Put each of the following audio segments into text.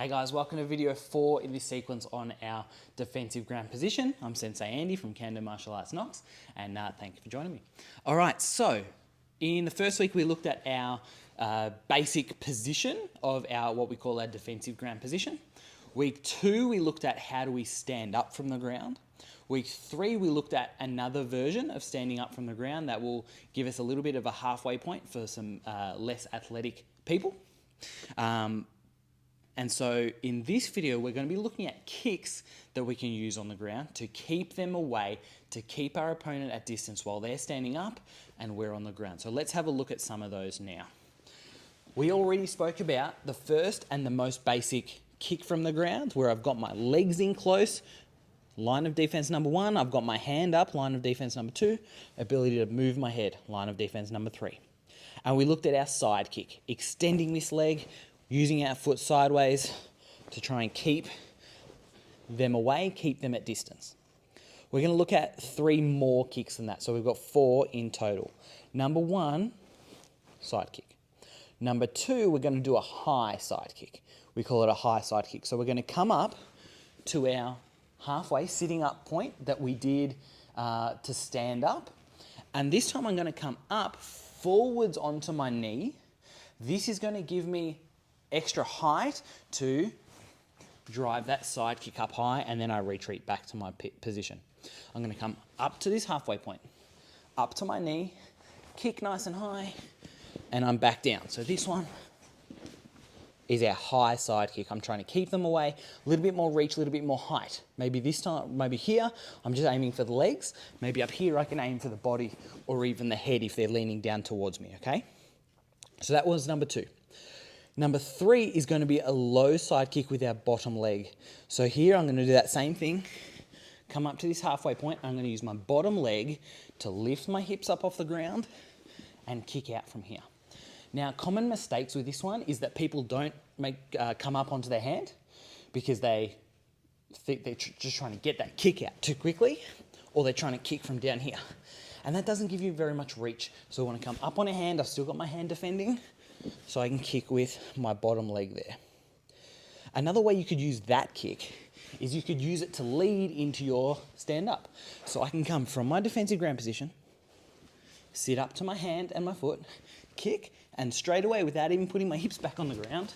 Hey guys, welcome to video 4 in this sequence on our defensive ground position. I'm Sensei Andy from Kendo Martial Arts Knox, and thank you for joining me. All right, so in the first week we looked at our basic position of our what we call our defensive ground position. Week 2 we looked at how do we stand up from the ground. Week 3 we looked at another version of standing up from the ground that will give us a little bit of a halfway point for some less athletic people. And so in this video, we're going to be looking at kicks that we can use on the ground to keep them away, to keep our opponent at distance while they're standing up and we're on the ground. So let's have a look at some of those now. We already spoke about the first and the most basic kick from the ground, where I've got my legs in close, line of defense number 1, I've got my hand up, line of defense number 2, ability to move my head, line of defense number 3. And we looked at our side kick, extending this leg, using our foot sideways to try and keep them away, keep them at distance. We're going to look at 3 more kicks than that. So we've got 4 in total. Number 1, side kick. Number 2, we're going to do a high side kick. We call it a high side kick. So we're going to come up to our halfway sitting up point that we did to stand up. And this time I'm going to come up forwards onto my knee. This is going to give me extra height to drive that side kick up high, and then I retreat back to my position. I'm going to come up to this halfway point, up to my knee, kick nice and high, and I'm back down. So this one is our high side kick. I'm trying to keep them away, a little bit more reach, a little bit more height. Maybe this time, maybe here, I'm just aiming for the legs. Maybe up here I can aim for the body or even the head if they're leaning down towards me, okay? So that was number 2. Number 3 is going to be a low side kick with our bottom leg. So here I'm going to do that same thing, come up to this halfway point. I'm going to use my bottom leg to lift my hips up off the ground and kick out from here. Now, common mistakes with this one is that people don't come up onto their hand because they think they're just trying to get that kick out too quickly, or they're trying to kick from down here. And that doesn't give you very much reach. So I want to come up on a hand. I've still got my hand defending, so I can kick with my bottom leg there. Another way you could use that kick is you could use it to lead into your stand-up. So I can come from my defensive ground position, sit up to my hand and my foot, kick, and straight away, without even putting my hips back on the ground,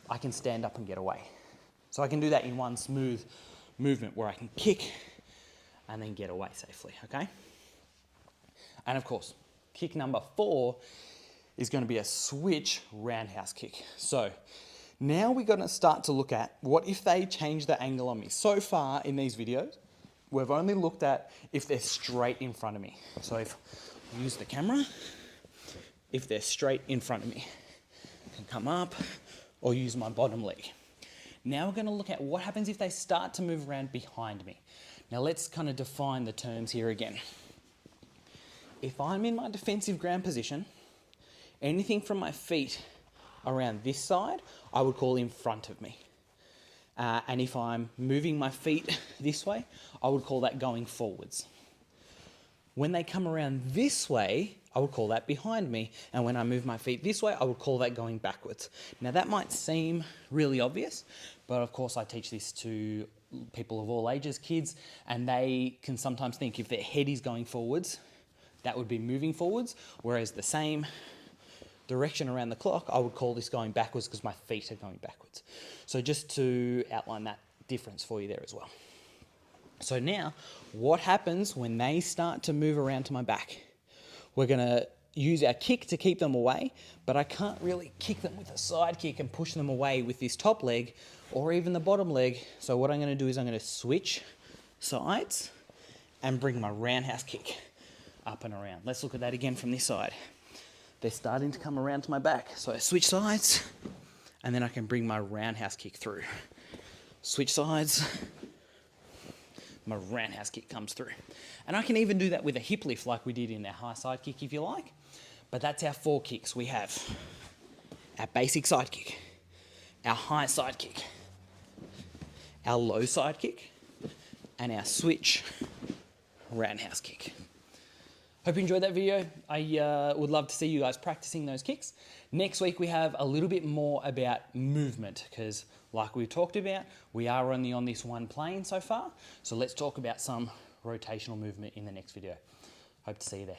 I can stand up and get away. So I can do that in one smooth movement where I can kick and then get away safely, okay? And of course, kick number 4 is going to be a switch roundhouse kick. So now we're going to start to look at what if they change the angle on me. So far in these videos, we've only looked at if they're straight in front of me. So if I use the camera, if they're straight in front of me, I can come up or use my bottom leg. Now we're going to look at what happens if they start to move around behind me. Now let's kind of define the terms here again. If I'm in my defensive ground position, anything from my feet around this side, I would call in front of me. And if I'm moving my feet this way, I would call that going forwards. When they come around this way, I would call that behind me. And when I move my feet this way, I would call that going backwards. Now that might seem really obvious, but of course I teach this to people of all ages, kids, and they can sometimes think if their head is going forwards, that would be moving forwards, whereas the same direction around the clock, I would call this going backwards because my feet are going backwards. So just to outline that difference for you there as well. So now, what happens when they start to move around to my back? We're going to use our kick to keep them away, but I can't really kick them with a side kick and push them away with this top leg or even the bottom leg. So what I'm going to do is I'm going to switch sides and bring my roundhouse kick up and around. Let's look at that again from this side. They're starting to come around to my back. So I switch sides, and then I can bring my roundhouse kick through. Switch sides, my roundhouse kick comes through. And I can even do that with a hip lift like we did in our high side kick if you like. But that's our 4 kicks. We have our basic side kick, our high side kick, our low side kick, and our switch roundhouse kick. Hope you enjoyed that video. I would love to see you guys practicing those kicks. Next week we have a little bit more about movement because like we talked about, we are only on this one plane so far. So let's talk about some rotational movement in the next video. Hope to see you there.